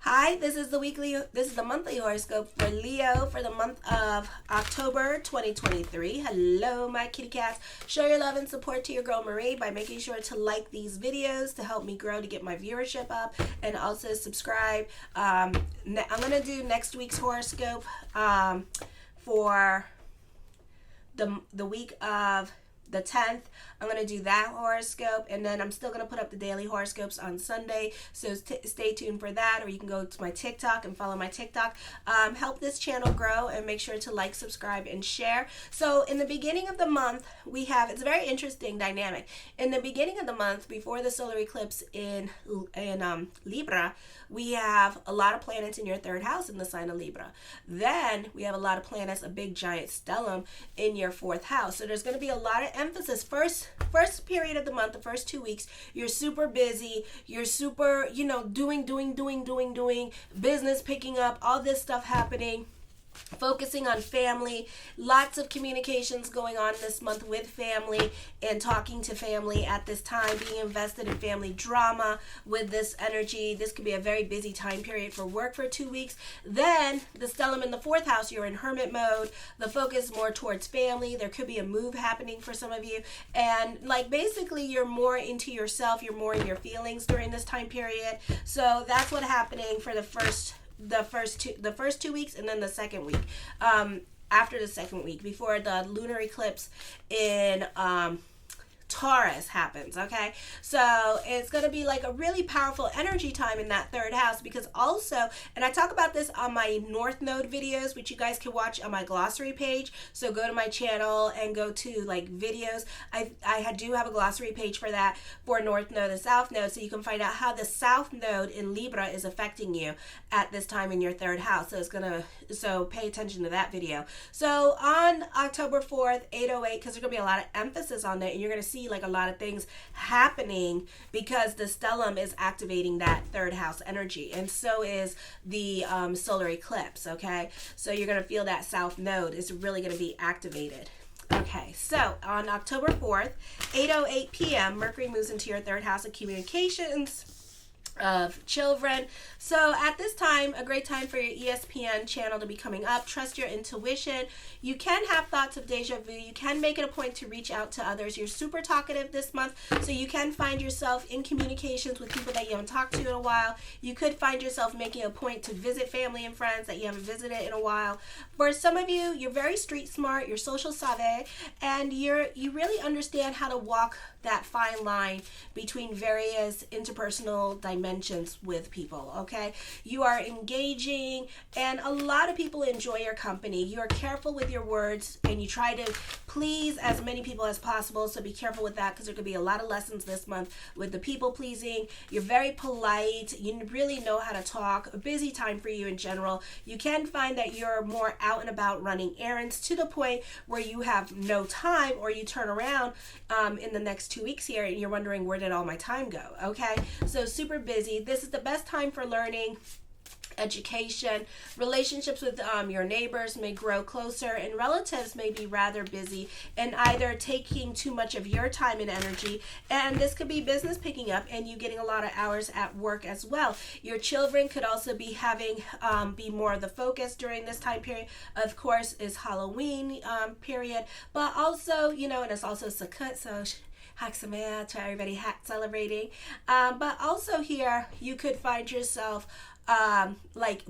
Hi, this is the monthly horoscope for Leo for the month of October 2023. Hello, my kitty cats. Show your love and support to your girl Marie by making sure to like these videos to help me grow to get my viewership up, and also subscribe. I'm going to do next week's horoscope for the week of the 10th. I'm going to do that horoscope, and then I'm still going to put up the daily horoscopes on Sunday, so stay tuned for that, or you can go to my TikTok and follow my TikTok. Help this channel grow, and make sure to like, subscribe, and share. So in the beginning of the month, it's a very interesting dynamic. In the beginning of the month, before the solar eclipse in Libra, we have a lot of planets in your third house in the sign of Libra. Then we have a lot of planets, a big giant stellium, in your fourth house. So there's going to be a lot of emphasis. First period of the month, the first 2 weeks, you're super busy. You're super, doing, business picking up, all this stuff happening. Focusing on family, lots of communications going on this month with family and talking to family at this time, being invested in family drama with this energy. This could be a very busy time period for work for 2 weeks. Then the stellium in the fourth house, you're in hermit mode. The focus more towards family. There could be a move happening for some of you, and basically you're more into yourself, you're more in your feelings during this time period. So that's what's happening for the first 2 weeks, and then the second week, after the second week, before the lunar eclipse in Taurus happens. Okay, so it's going to be like a really powerful energy time in that third house, because also, and I talk about this on my North Node videos, which you guys can watch on my glossary page. So go to my channel and go to videos. I do have a glossary page for that, for North Node and South Node, so you can find out how the South Node in Libra is affecting you at this time in your third house. So pay attention to that video. So on October 4th, 8:08, because there's going to be a lot of emphasis on it, and you're going to see a lot of things happening because the stellium is activating that third house energy, and so is the solar eclipse. Okay, so you're going to feel that South Node is really going to be activated. Okay, so on October 4th, 8:08 p.m., Mercury moves into your third house of communications, of children. So at this time, a great time for your ESPN channel to be coming up. Trust your intuition. You can have thoughts of deja vu. You can make it a point to reach out to others. You're super talkative this month, so you can find yourself in communications with people that you haven't talked to in a while. You could find yourself making a point to visit family and friends that you haven't visited in a while. For some of you, you're very street smart, you're social savvy, and you really understand how to walk that fine line between various interpersonal dimensions with people. Okay, you are engaging, and a lot of people enjoy your company. You are careful with your words, and you try to please as many people as possible, so be careful with that, because there could be a lot of lessons this month with the people pleasing. You're very polite. You really know how to talk. A busy time for you in general. You can find that you're more out and about running errands, to the point where you have no time, or you turn around in the next 2 weeks here and you're wondering, where did all my time go? Okay, so super busy. This is the best time for learning, education. Relationships with your neighbors may grow closer, and relatives may be rather busy and either taking too much of your time and energy, and this could be business picking up and you getting a lot of hours at work as well. Your children could also be having be more of the focus during this time period. Of course, is Halloween period, but also, and it's also Sukkot, so Hag Sameach to everybody celebrating. But also here, you could find yourself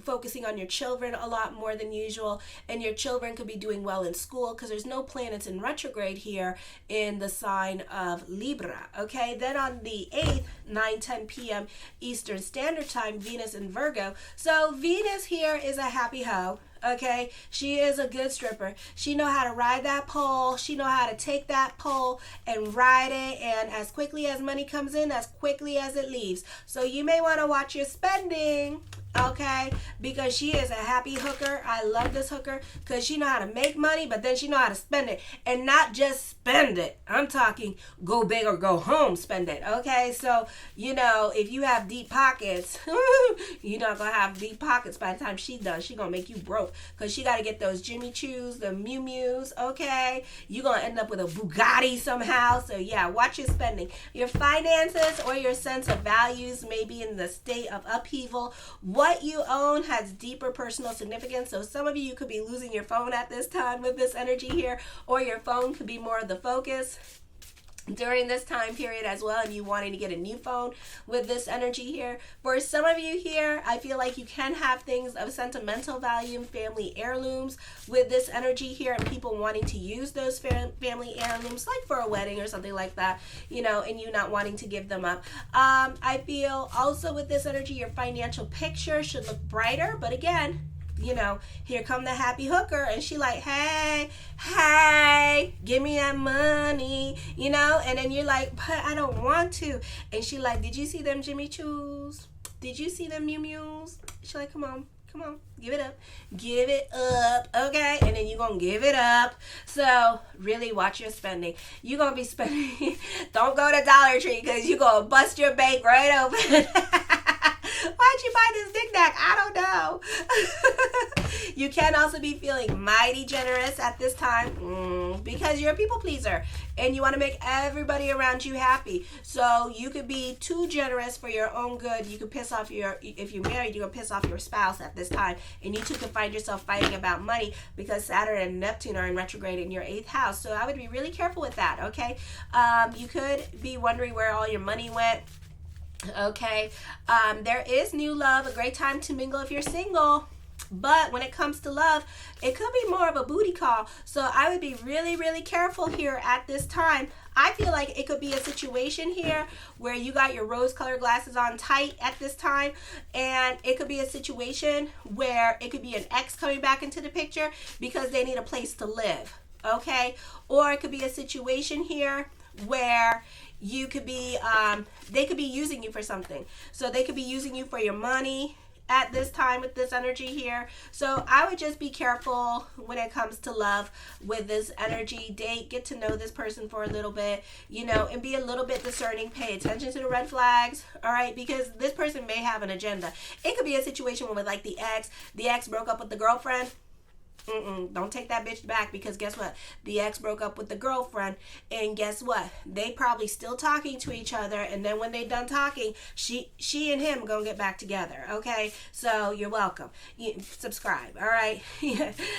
focusing on your children a lot more than usual, and your children could be doing well in school, because there's no planets in retrograde here in the sign of Libra. Okay, then on the 8th, 9:10 p.m. Eastern Standard Time, Venus in Virgo. So Venus here is a happy hoe. Okay, she is a good stripper. She know how to ride that pole. She know how to take that pole and ride it, and as quickly as money comes in, as quickly as it leaves. So you may want to watch your spending. Okay, because she is a happy hooker. I love this hooker because she know how to make money, but then she know how to spend it, and not just spend it. I'm talking go big or go home, spend it. Okay, so if you have deep pockets, you're not gonna have deep pockets by the time she does. She gonna make you broke, because she got to get those Jimmy Choos, the Miu Mius. Okay, you're gonna end up with a Bugatti somehow. So yeah, watch your spending. Your finances or your sense of values may be in the state of upheaval. what you own has deeper personal significance. So some of you could be losing your phone at this time with this energy here, or your phone could be more of the focus during this time period as well, and you wanting to get a new phone with this energy here. For some of you here, I feel like you can have things of sentimental value, family heirlooms with this energy here, and people wanting to use those family heirlooms like for a wedding or something like that, you know, and you not wanting to give them up. I feel also with this energy, your financial picture should look brighter, but again, you know, here come the happy hooker, and she like, hey, give me that money, you know, and then you're like, but I don't want to, and she like, did you see them Jimmy Choos? Did you see them Mew Mews? She like, come on, give it up, okay, and then you're gonna give it up. So really watch your spending. You're gonna be spending, don't go to Dollar Tree, because you're gonna bust your bank right open. Why'd you buy this knickknack? I don't know. You can also be feeling mighty generous at this time because you're a people pleaser and you want to make everybody around you happy. So you could be too generous for your own good. You could piss off if you're married, you're going to piss off your spouse at this time. And you too could find yourself fighting about money because Saturn and Neptune are in retrograde in your 8th house. So I would be really careful with that, okay? You could be wondering where all your money went. Okay, there is new love, a great time to mingle if you're single. But when it comes to love, it could be more of a booty call. So I would be really, really careful here at this time. I feel like it could be a situation here where you got your rose-colored glasses on tight at this time. And it could be a situation where it could be an ex coming back into the picture because they need a place to live. Okay, or it could be a situation here where you could be, they could be using you for something. So they could be using you for your money at this time with this energy here. So I would just be careful when it comes to love with this energy. Date, get to know this person for a little bit, you know, and be a little bit discerning. Pay attention to the red flags, all right, because this person may have an agenda. It could be a situation where, like, the ex broke up with the girlfriend. Don't take that bitch back, because guess what? The ex broke up with the girlfriend, and guess what? They probably still talking to each other, and then when they done talking, she and him gonna get back together, okay? So you're welcome. Subscribe, all right?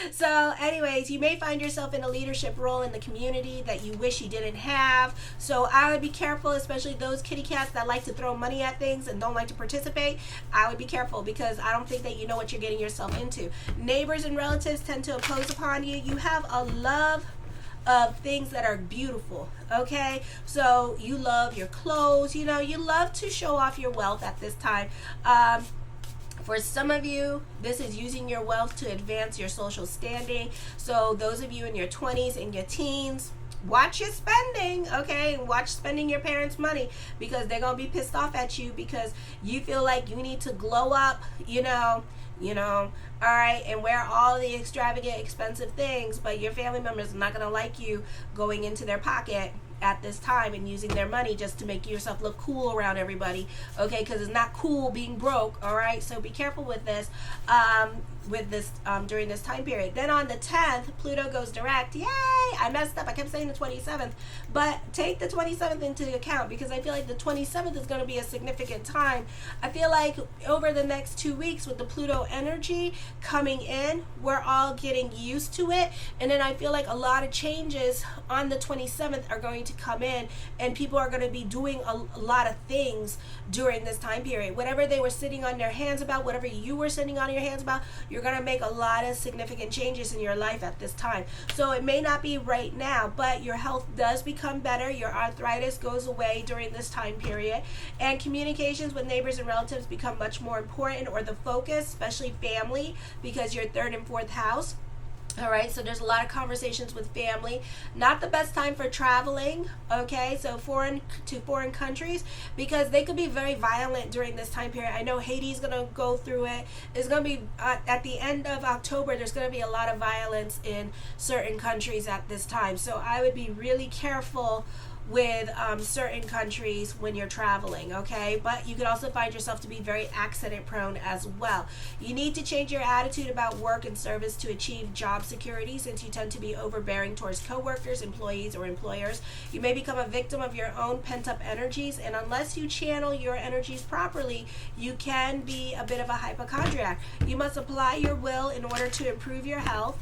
So anyways, you may find yourself in a leadership role in the community that you wish you didn't have. So I would be careful, especially those kitty cats that like to throw money at things and don't like to participate. I would be careful, because I don't think that you know what you're getting yourself into. Neighbors and relatives tend to oppose upon you. You have a love of things that are beautiful, okay? So you love your clothes, you know, you love to show off your wealth at this time. For some of you, this is using your wealth to advance your social standing. So those of you in your 20s and your teens, watch your spending, okay? Watch spending your parents' money, because they're gonna be pissed off at you because you feel like you need to glow up, you know, all right, and wear all the extravagant, expensive things, but your family members are not going to like you going into their pocket at this time and using their money just to make yourself look cool around everybody, okay? Because it's not cool being broke, all right? So be careful with this, during this time period. Then on the 10th, Pluto goes direct. Yay! I messed up. I kept saying the 27th, but take the 27th into account, because I feel like the 27th is going to be a significant time. I feel like over the next 2 weeks with the Pluto energy coming in, we're all getting used to it, and then I feel like a lot of changes on the 27th are going to come in, and people are going to be doing a lot of things during this time period. Whatever they were sitting on their hands about, whatever you were sitting on your hands about, you're going to make a lot of significant changes in your life at this time. So it may not be right now, but your health does become better. Your arthritis goes away during this time period, and communications with neighbors and relatives become much more important, or the focus, especially family, because your 3rd and 4th house. All right, so there's a lot of conversations with family. Not the best time for traveling, okay? So foreign countries, because they could be very violent during this time period. I know Haiti's going to go through it. It's going to be, at the end of October, there's going to be a lot of violence in certain countries at this time. So I would be really careful with certain countries when you're traveling, okay? But you could also find yourself to be very accident prone as well. You need to change your attitude about work and service to achieve job security, since you tend to be overbearing towards coworkers, employees, or employers. You may become a victim of your own pent-up energies, and unless you channel your energies properly, you can be a bit of a hypochondriac. You must apply your will in order to improve your health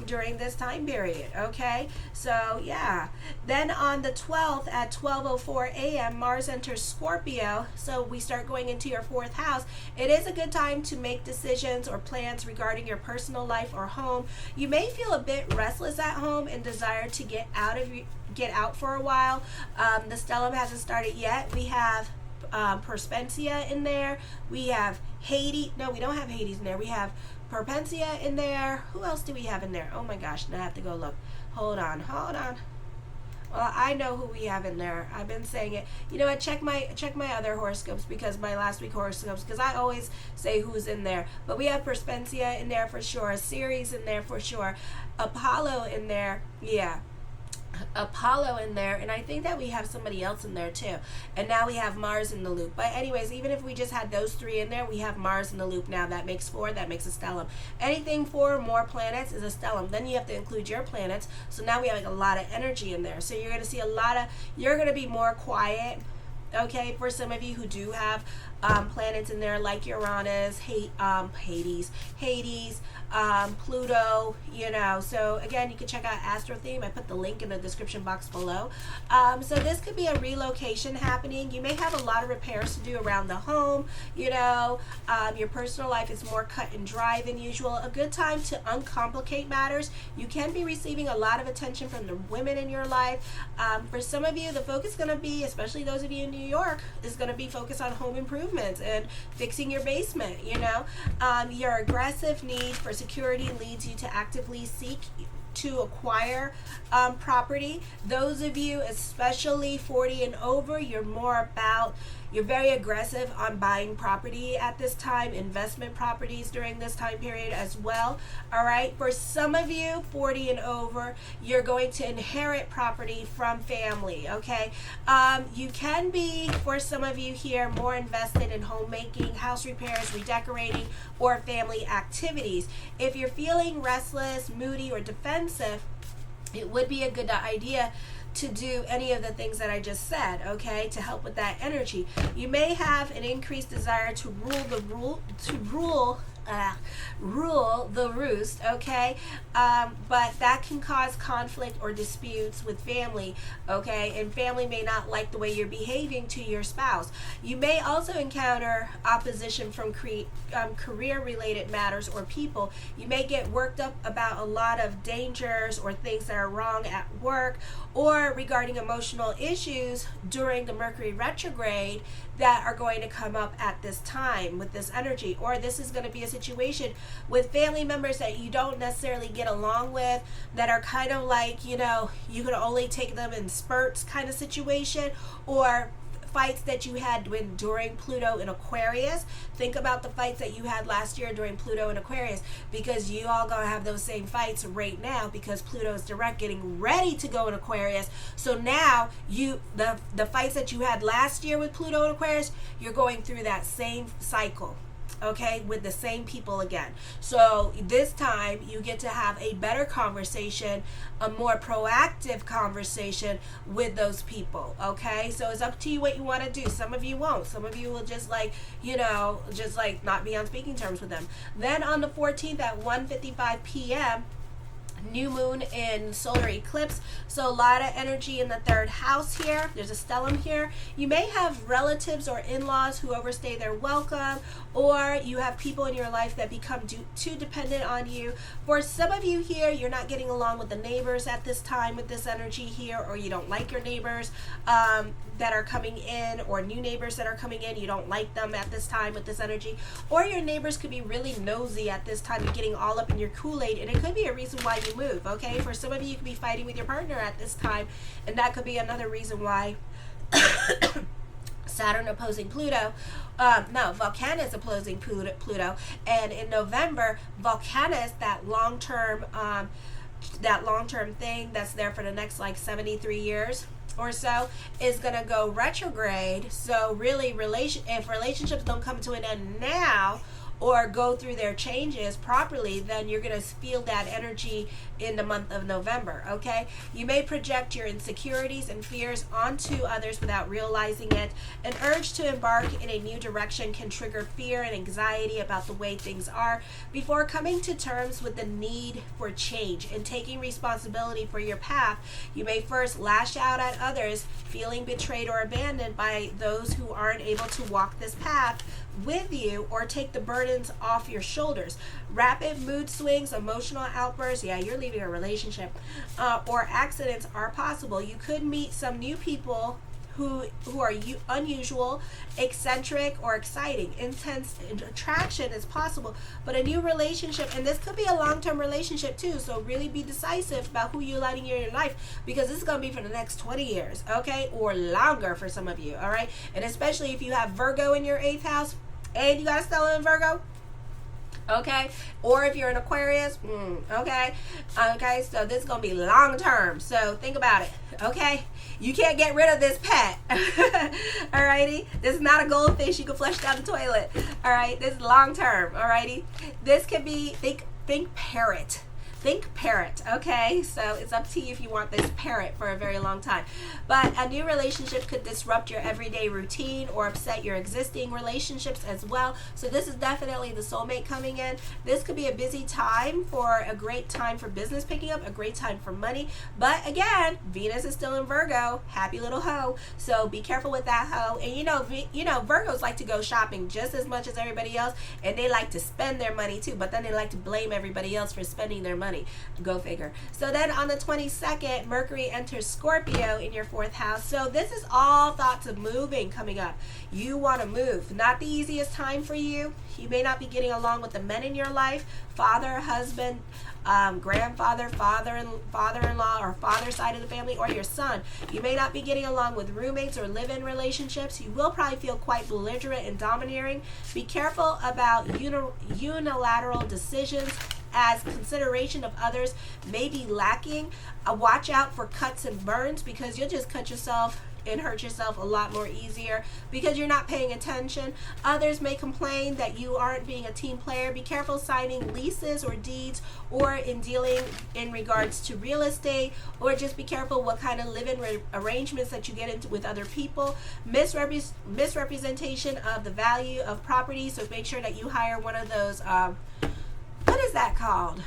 during this time period, okay? So yeah, then on the 12th at 12:04 a.m. Mars enters Scorpio, so we start going into your 4th house. It is a good time to make decisions or plans regarding your personal life or home. You may feel a bit restless at home and desire to get out for a while. The stellium hasn't started yet. We have Perspensia in there. We have Hades. No, we don't have Hades in there. We have Perpensia in there. Who else do we have in there? Oh my gosh, now I have to go look. Hold on. Well, I know who we have in there. I've been saying it. You know what? Check my other horoscopes, because my last week horoscopes, because I always say who's in there. But we have Perspensia in there for sure. Ceres in there for sure. Apollo in there. Yeah. Apollo in there, and I think that we have somebody else in there too. And now we have Mars in the loop. But anyways, even if we just had those 3 in there, we have Mars in the loop now. That makes 4. That makes a stellium. Anything 4 or more planets is a stellium. Then you have to include your planets. So now we have like a lot of energy in there. So you're going to see you're going to be more quiet. Okay, for some of you who do have planets in there like Uranus, Hades, Pluto, you know. So again, you can check out Astro Theme. I put the link in the description box below. So this could be a relocation happening. You may have a lot of repairs to do around the home, you know. Your personal life is more cut and dry than usual. A good time to uncomplicate matters. You can be receiving a lot of attention from the women in your life. For some of you, the focus is going to be, especially those of you in New York, is going to be focused on home improvements and fixing your basement, you know. Your aggressive need for security leads you to actively seek to acquire property. Those of you, especially 40 and over, you're very aggressive on buying property at this time, investment properties during this time period as well. All right, for some of you 40 and over, you're going to inherit property from family. Okay, you can be, for some of you here, more invested in homemaking, house repairs, redecorating, or family activities. If you're feeling restless, moody, or defensive, it would be a good idea to do any of the things that I just said, okay, to help with that energy. You may have an increased desire to rule the roost, okay, but that can cause conflict or disputes with family, okay, and family may not like the way you're behaving to your spouse. You may also encounter opposition from career-related matters or people. You may get worked up about a lot of dangers or things that are wrong at work, or regarding emotional issues during the Mercury retrograde that are going to come up at this time with this energy. Or this is going to be a situation with family members that you don't necessarily get along with, that are kind of like, you know, you can only take them in spurts kind of situation, or fights that you had during Pluto in Aquarius. Think about the fights that you had last year during Pluto in Aquarius, because you all gonna have those same fights right now, because Pluto is direct, getting ready to go in Aquarius. So now the fights that you had last year with Pluto in Aquarius, you're going through that same cycle, okay, with the same people again. So this time you get to have a better conversation, a more proactive conversation with those people, okay? So it's up to you what you want to do. Some of you won't. Some of you will just like, you know, just like not be on speaking terms with them. Then on the 14th at 1:55 p.m., new moon in solar eclipse, so a lot of energy in the 3rd house here. There's a stellium here. You may have relatives or in-laws who overstay their welcome, or you have people in your life that become too dependent on you. For some of you here, you're not getting along with the neighbors at this time with this energy here, or you don't like your neighbors that are coming in, or new neighbors that are coming in. You don't like them at this time with this energy, or your neighbors could be really nosy at this time. You're getting all up in your Kool-Aid, and it could be a reason why you move, okay? For some of you, you could be fighting with your partner at this time, and that could be another reason why Saturn opposing Pluto, Volcanus opposing Pluto, and in November, Volcanus, that long-term thing that's there for the next like 73 years, or so is going to go retrograde. So really, if relationships don't come to an end now or go through their changes properly, then you're going to feel that energy in the month of November, okay? You may project your insecurities and fears onto others without realizing it. An urge to embark in a new direction can trigger fear and anxiety about the way things are before coming to terms with the need for change and taking responsibility for your path. You may first lash out at others, feeling betrayed or abandoned by those who aren't able to walk this path with you or take the burdens off your shoulders. Rapid mood swings, emotional outbursts, yeah, you're leaving a relationship, or accidents are possible. You could meet some new people who are unusual, eccentric, or exciting. Intense attraction is possible, but a new relationship, and this could be a long-term relationship too, so really be decisive about who you're letting in your life, because this is going to be for the next 20 years, okay, or longer for some of you, all right? And especially if you have Virgo in your 8th house and you got a stellar in Virgo, okay, or if you're an Aquarius, okay, so this is going to be long term, so think about it, okay? You can't get rid of this pet. Alrighty, this is not a goldfish you can flush down the toilet. Alright, this is long term. Alrighty, this could be think parrot. Think parrot, okay? So it's up to you if you want this parrot for a very long time. But a new relationship could disrupt your everyday routine or upset your existing relationships as well. So this is definitely the soulmate coming in. This could be a busy time, for a great time for business picking up, a great time for money. But again, Venus is still in Virgo, happy little hoe. So be careful with that hoe. And you know Virgos like to go shopping just as much as everybody else, and they like to spend their money too, but then they like to blame everybody else for spending their money. Go figure. So then on the 22nd, Mercury enters Scorpio in your 4th house. So this is all thoughts of moving coming up. You want to move. Not the easiest time for you. You may not be getting along with the men in your life, father, husband, grandfather, father-in-law, or father side of the family, or your son. You may not be getting along with roommates or live-in relationships. You will probably feel quite belligerent and domineering. Be careful about unilateral decisions, as consideration of others may be lacking. Watch out for cuts and burns, because you'll just cut yourself and hurt yourself a lot more easier because you're not paying attention. Others may complain that you aren't being a team player. Be careful signing leases or deeds, or in dealing in regards to real estate, or just be careful what kind of living arrangements that you get into with other people. Misrepresentation of the value of property, so make sure that you hire one of those what is that called?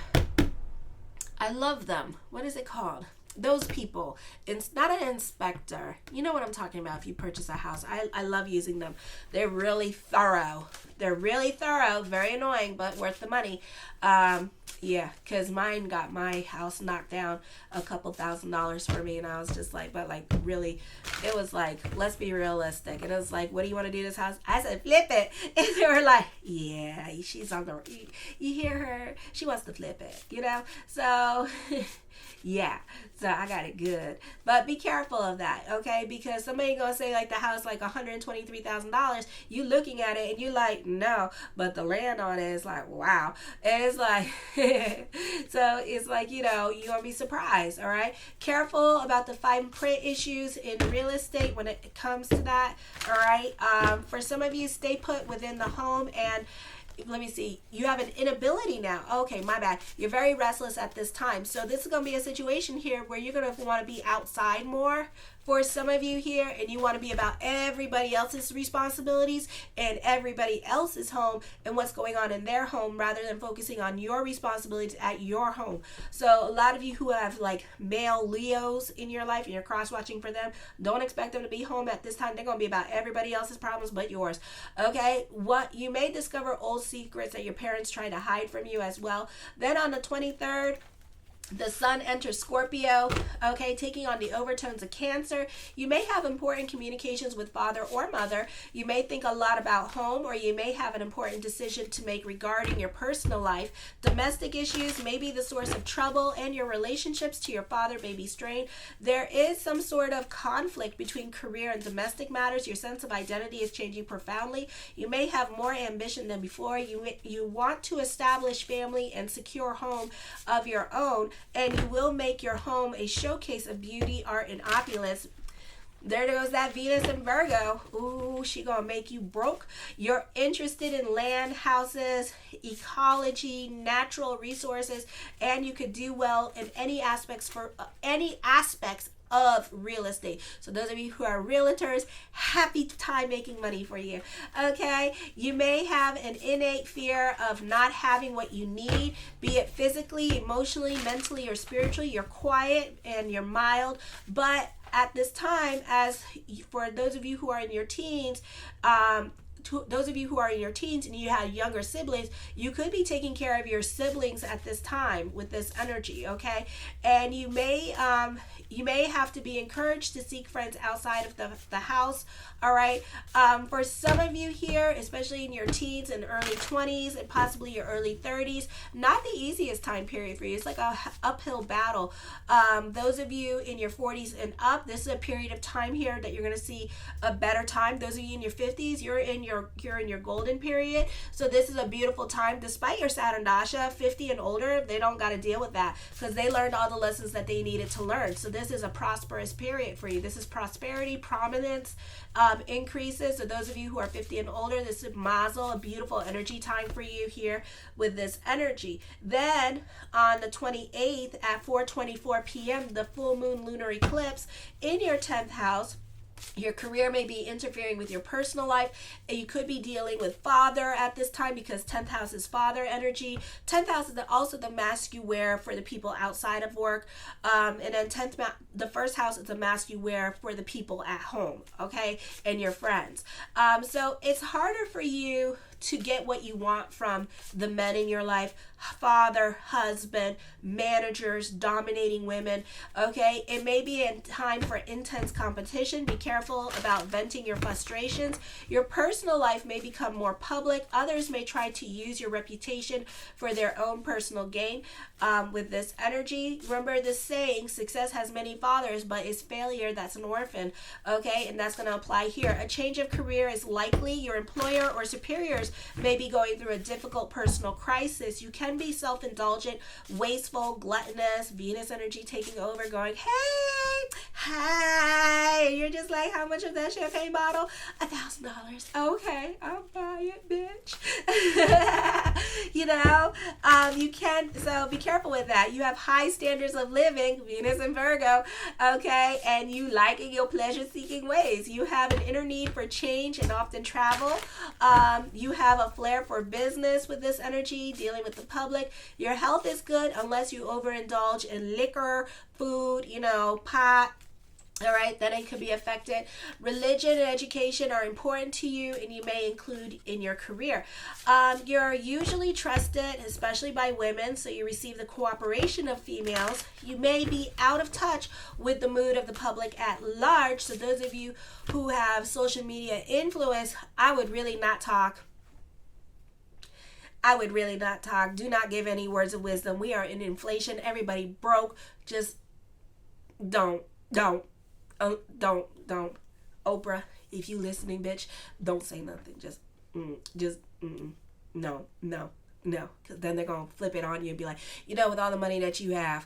I love them. What is it called? Those people. It's not an inspector. You know what I'm talking about if you purchase a house. I love using them. They're really thorough. Very annoying, but worth the money. Yeah, because mine got my house knocked down a couple $1,000s for me, and I was just like, but like really, it was like, let's be realistic. And it was like, what do you want to do to this house? I said, flip it. And they were like, yeah, she's on the, you hear her? She wants to flip it, you know? So, yeah, so I got it good. But be careful of that, okay? Because somebody gonna say like the house like $123,000, you looking at it and you like, no, but the land on it is like, wow. And it's like, so it's like, you know, you're gonna be surprised, all right? Careful about the fine print issues in real estate when it comes to that, all right? For some of you, stay put within the home, and let me see, you have an inability now. Okay, my bad. You're very restless at this time. So this is going to be a situation here where you're going to want to be outside more for some of you here, and you want to be about everybody else's responsibilities and everybody else's home and what's going on in their home, rather than focusing on your responsibilities at your home. So a lot of you who have like male Leos in your life and you're cross-watching for them, don't expect them to be home at this time. They're going to be about everybody else's problems but yours. Okay, what you may discover old secrets that your parents try to hide from you as well. Then on the 23rd, the sun enters Scorpio, okay, taking on the overtones of Cancer. You may have important communications with father or mother. You may think a lot about home, or you may have an important decision to make regarding your personal life. Domestic issues may be the source of trouble, and your relationships to your father may be strained. There is some sort of conflict between career and domestic matters. Your sense of identity is changing profoundly. You may have more ambition than before. You want to establish family and secure home of your own, and you will make your home a showcase of beauty, art, and opulence. There goes that Venus in Virgo. Ooh, she gonna make you broke. You're interested in land, houses, ecology, natural resources, and you could do well in any aspects of real estate. So those of you who are realtors, happy time making money for you. Okay, you may have an innate fear of not having what you need, be it physically, emotionally, mentally, or spiritually. You're quiet and you're mild, but at this time, as for those of you who are in your teens, those of you who are in your teens and you have younger siblings, you could be taking care of your siblings at this time with this energy, okay? And you may have to be encouraged to seek friends outside of the house, all right? For some of you here, especially in your teens and early 20s and possibly your early 30s, not the easiest time period for you. It's like a uphill battle. Those of you in your 40s and up, this is a period of time here that you're going to see a better time. Those of you in your 50s, you're in your golden period. So this is a beautiful time. Despite your Saturn Dasha, 50 and older, they don't got to deal with that because they learned all the lessons that they needed to learn. So this is a prosperous period for you. This is prosperity, prominence, increases. So those of you who are 50 and older, this is Mazel, a beautiful energy time for you here with this energy. Then on the 28th at 4:24 p.m., the full moon lunar eclipse in your 10th house. Your career may be interfering with your personal life. And you could be dealing with father at this time because 10th house is father energy. 10th house is also the mask you wear for the people outside of work. And then the first house is the mask you wear for the people at home, okay, and your friends. So it's harder for you to get what you want from the men in your life, father, husband, managers, dominating women, okay? It may be a time for intense competition. Be careful about venting your frustrations. Your personal life may become more public. Others may try to use your reputation for their own personal gain with this energy. Remember this saying, success has many fathers, but it's failure that's an orphan, okay? And that's going to apply here. A change of career is likely. Your employer or superiors may be going through a difficult personal crisis. You can be self-indulgent, wasteful, gluttonous, Venus energy taking over, going, hey, you're just like, how much of that champagne bottle? $1,000. Okay, I'll buy it, bitch. You can, so be careful with that. You have high standards of living, Venus and Virgo, okay, and you like in your pleasure-seeking ways. You have an inner need for change and often travel. You have a flair for business with this energy, dealing with the public. Your health is good unless you overindulge in liquor, food, pot. All right, then it could be affected. Religion and education are important to you, and you may include in your career. You're usually trusted, especially by women, so you receive the cooperation of females. You may be out of touch with the mood of the public at large. So those of you who have social media influence, I would really not talk. Do not give any words of wisdom. We are in inflation. Everybody broke. Just don't. Oprah, if you listening, bitch, don't say nothing. No. Because then they're going to flip it on you and be like, with all the money that you have.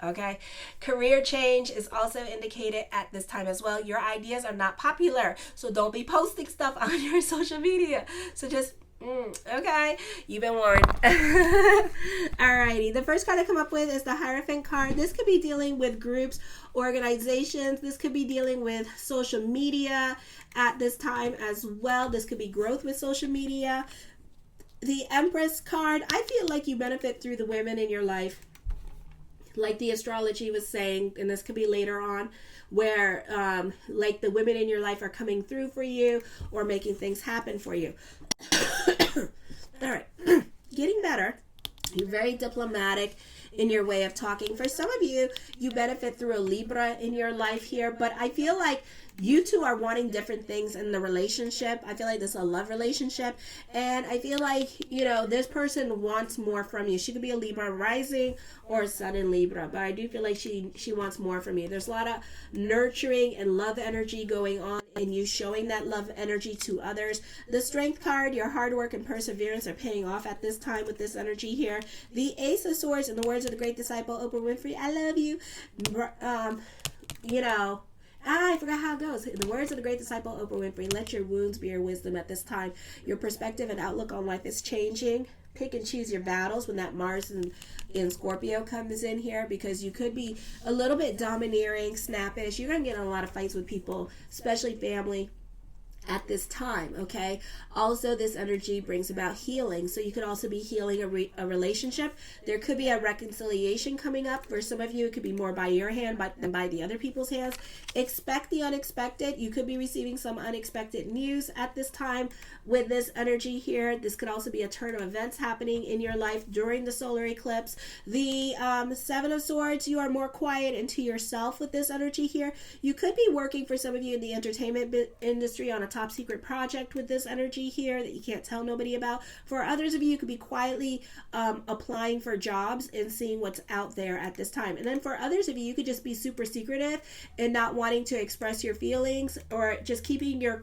Okay. Career change is also indicated at this time as well. Your ideas are not popular, so don't be posting stuff on your social media. So just okay, you've been warned. Alrighty, the first card I come up with is the Hierophant card. This could be dealing with groups, organizations. This could be dealing with social media at this time as well. This could be growth with social media. The Empress card, I feel like you benefit through the women in your life, like the astrology was saying, and this could be later on, where like the women in your life are coming through for you or making things happen for you. All right, getting better. You're very diplomatic in your way of talking. For some of you, you benefit through a Libra in your life here, but I feel like you two are wanting different things in the relationship. I feel like this is a love relationship, and I feel like, this person wants more from you. She could be a Libra rising or Sun in Libra, but I do feel like she wants more from you. There's a lot of nurturing and love energy going on, and you showing that love energy to others. The Strength card, your hard work and perseverance are paying off at this time with this energy here. The Ace of Swords, in the words of the great disciple Oprah Winfrey, I love you. I forgot how it goes. In the words of the great disciple Oprah Winfrey, let your wounds be your wisdom at this time. Your perspective and outlook on life is changing. Pick and choose your battles when that Mars in Scorpio comes in here, because you could be a little bit domineering, snappish. You're going to get in a lot of fights with people, especially family, at this time. Okay, also this energy brings about healing, so you could also be healing a relationship. There could be a reconciliation coming up. For some of you, it could be more by your hand than by the other people's hands. Expect the unexpected. You could be receiving some unexpected news at this time with this energy here. This could also be a turn of events happening in your life during the solar eclipse. The Seven of Swords, you are more quiet and to yourself with this energy here. You could be working, for some of you, in the entertainment industry on a top secret project with this energy here that you can't tell nobody about. For others of you, you could be quietly applying for jobs and seeing what's out there at this time. And then for others of you, you could just be super secretive and not wanting to express your feelings, or just keeping you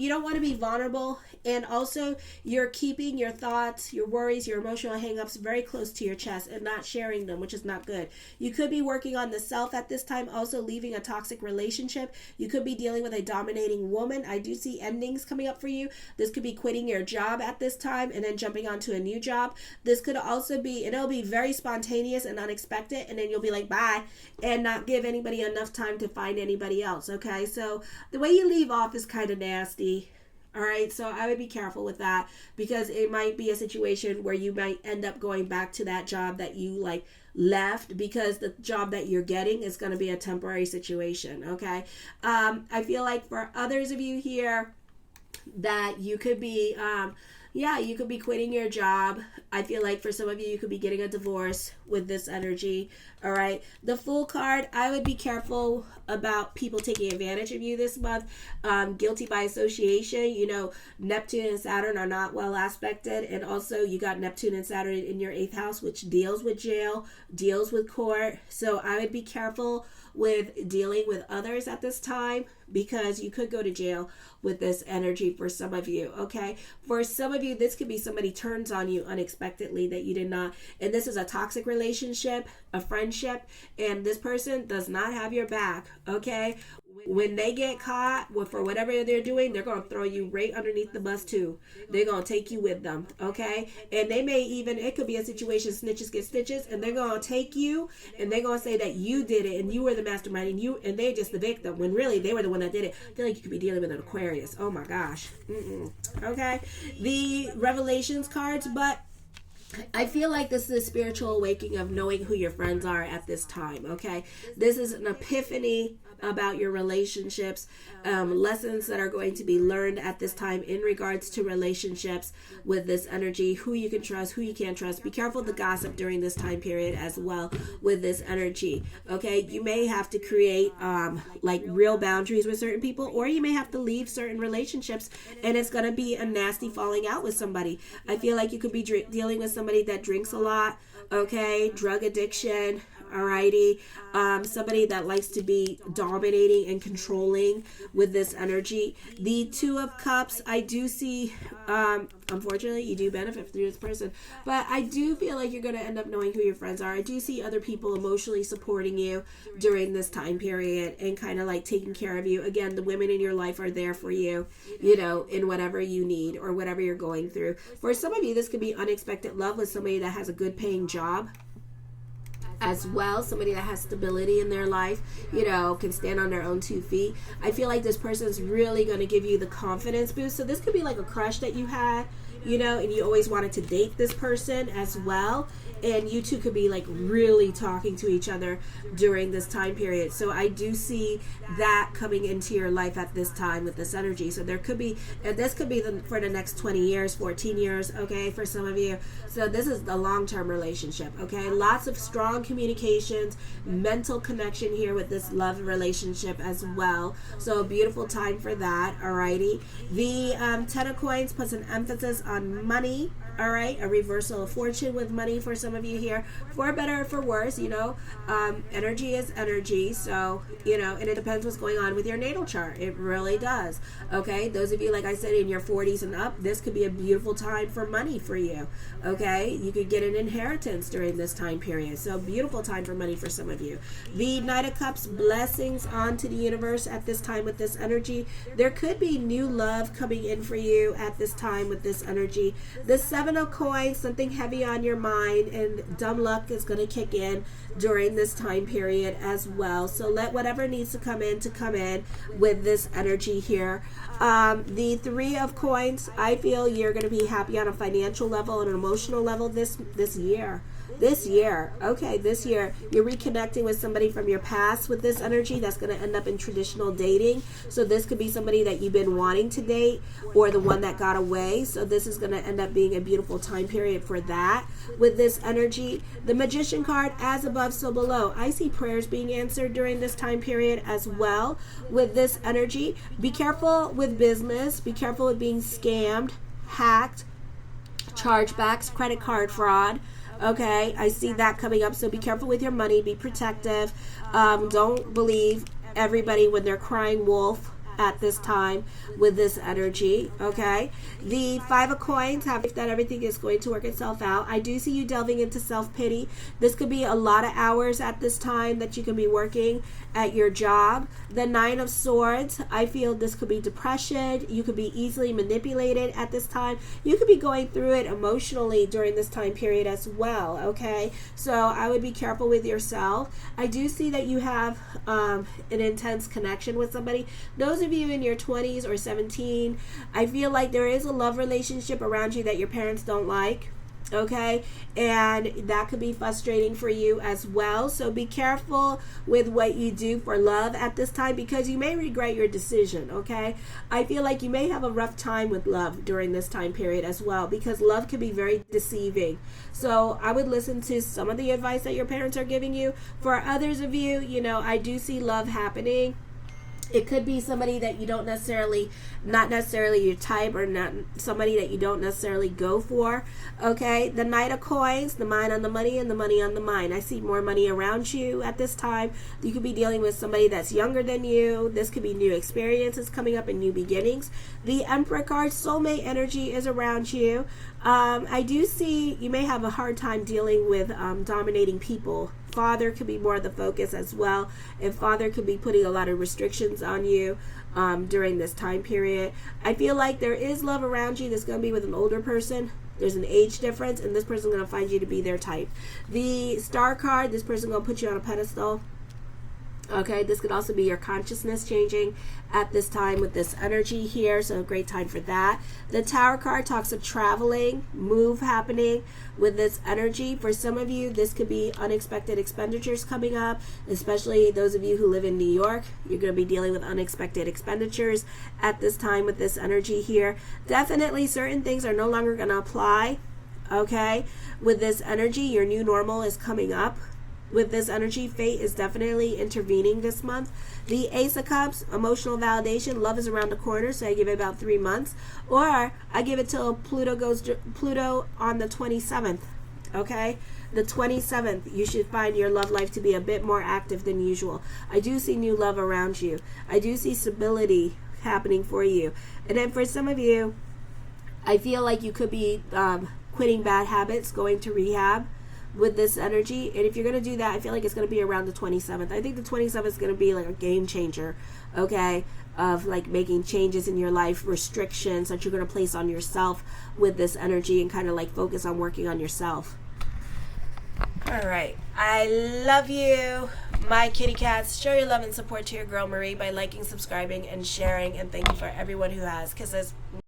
don't want to be vulnerable, and also you're keeping your thoughts, your worries, your emotional hangups very close to your chest and not sharing them, which is not good. You could be working on the self at this time, also leaving a toxic relationship. You could be dealing with a dominating woman. I do see endings coming up for you. This could be quitting your job at this time and then jumping onto a new job. This could also be, and it'll be very spontaneous and unexpected, and then you'll be like, bye, and not give anybody enough time to find anybody else. Okay, so the way you leave off is kind of nasty. All right, so I would be careful with that, because it might be a situation where you might end up going back to that job that you left, because the job that you're getting is going to be a temporary situation. Okay, I feel like for others of you here that you could be you could be quitting your job. I feel like for some of you, you could be getting a divorce with this energy. All right. The Fool card, I would be careful about people taking advantage of you this month. Guilty by association. Neptune and Saturn are not well aspected. And also you got Neptune and Saturn in your 8th house, which deals with jail, deals with court. So I would be careful with dealing with others at this time, because you could go to jail with this energy for some of you. Okay, for some of you, this could be somebody turns on you unexpectedly that you did not, and this is a toxic relationship, a friendship, and this person does not have your back. Okay, when they get caught for whatever they're doing, they're going to throw you right underneath the bus too. They're going to take you with them. Okay, and they may even, it could be a situation, snitches get stitches, and they're going to take you and they're going to say that you did it and you were the mastermind, and they're just the victim, when really they were the one that did it. I feel like you could be dealing with an Aquarius. Oh my gosh. Okay, the Revelations cards, but I feel like this is a spiritual awakening of knowing who your friends are at this time. Okay, this is an epiphany about your relationships, lessons that are going to be learned at this time in regards to relationships with this energy, who you can trust, who you can't trust. Be careful of the gossip during this time period as well with this energy. Okay, you may have to create real boundaries with certain people, or you may have to leave certain relationships, and it's going to be a nasty falling out with somebody. I feel like you could be dealing with somebody that drinks a lot. Okay, drug addiction. Alrighty, somebody that likes to be dominating and controlling with this energy. The Two of Cups, I do see, unfortunately, you do benefit through this person, but I do feel like you're going to end up knowing who your friends are. I do see other people emotionally supporting you during this time period and kind of taking care of you. Again, the women in your life are there for you, in whatever you need or whatever you're going through. For some of you, this could be unexpected love with somebody that has a good paying job as well, somebody that has stability in their life, can stand on their own 2 feet. I feel like this person is really going to give you the confidence boost. So this could be like a crush that you had, and you always wanted to date this person as well. And you two could be really talking to each other during this time period. So I do see that coming into your life at this time with this energy. So there could be, and this could be for the next 20 years, 14 years, okay, for some of you. So this is the long-term relationship, okay? Lots of strong communications, mental connection here with this love relationship as well. So a beautiful time for that, alrighty. The Ten of Coins puts an emphasis on money. All right, a reversal of fortune with money for some of you here, for better or for worse. Energy is energy, so and it depends what's going on with your natal chart. It really does. Okay, those of you, like I said, in your 40s and up, this could be a beautiful time for money for you. Okay, you could get an inheritance during this time period. So beautiful. beautiful time for money for some of you. The Knight of Cups, blessings onto the universe at this time with this energy. There could be new love coming in for you at this time with this energy. The Seven of Coins, something heavy on your mind, and dumb luck is going to kick in during this time period as well. So let whatever needs to come in with this energy here. The Three of Coins, I feel you're going to be happy on a financial level and an emotional level this year. This year, you're reconnecting with somebody from your past with this energy. That's going to end up in traditional dating. So this could be somebody that you've been wanting to date, or the one that got away. So this is going to end up being a beautiful time period for that with this energy. The Magician card, as above, so below. I see prayers being answered during this time period as well with this energy. Be careful with business. Be careful with being scammed, hacked, chargebacks, credit card fraud. Okay, I see that coming up. So be careful with your money. Be protective. Don't believe everybody when they're crying wolf at this time with this energy. Okay, the Five of Coins, have faith that everything is going to work itself out. I do see you delving into self-pity. This could be a lot of hours at this time that you can be working at your job. The Nine of Swords, I feel this could be depression. You could be easily manipulated at this time. You could be going through it emotionally during this time period as well. Okay, so I would be careful with yourself. I do see that you have an intense connection with somebody. Those of you in your 20s or 17, I feel like there is a love relationship around you that your parents don't like. Okay, and that could be frustrating for you as well. So be careful with what you do for love at this time, because you may regret your decision. Okay, I feel like you may have a rough time with love during this time period as well, because love can be very deceiving. So I would listen to some of the advice that your parents are giving you. For others of you, I do see love happening. It could be somebody that you don't necessarily, not necessarily your type, or not somebody that you don't necessarily go for. Okay, the Knight of Coins, the mind on the money and the money on the mind. I see more money around you at this time. You could be dealing with somebody that's younger than you. This could be new experiences coming up and new beginnings. The Emperor card, soulmate energy is around you. I do see you may have a hard time dealing with dominating people. Father could be more of the focus as well, and father could be putting a lot of restrictions on you during this time period. I feel like there is love around you that's going to be with an older person. There's an age difference, and this person's going to find you to be their type. The Star card, this person going to put you on a pedestal. Okay, this could also be your consciousness changing at this time with this energy here, so a great time for that. The Tower card talks of traveling, move happening with this energy. For some of you, this could be unexpected expenditures coming up, especially those of you who live in New York. You're going to be dealing with unexpected expenditures at this time with this energy here. Definitely certain things are no longer going to apply. Okay, with this energy, your new normal is coming up. With this energy, fate is definitely intervening this month. The Ace of Cups, emotional validation, love is around the corner, so I give it about 3 months. Or I give it till Pluto on the 27th. Okay? The 27th, you should find your love life to be a bit more active than usual. I do see new love around you. I do see stability happening for you. And then for some of you, I feel like you could be quitting bad habits, going to rehab with this energy. And if you're going to do that, I feel like it's going to be around the 27th. I think the 27th is going to be like a game changer, okay, of like making changes in your life, restrictions that you're going to place on yourself with this energy, and kind of like focus on working on yourself. All right, I love you, my kitty cats. Show your love and support to your girl Marie by liking, subscribing, and sharing. And thank you for everyone who has, kisses.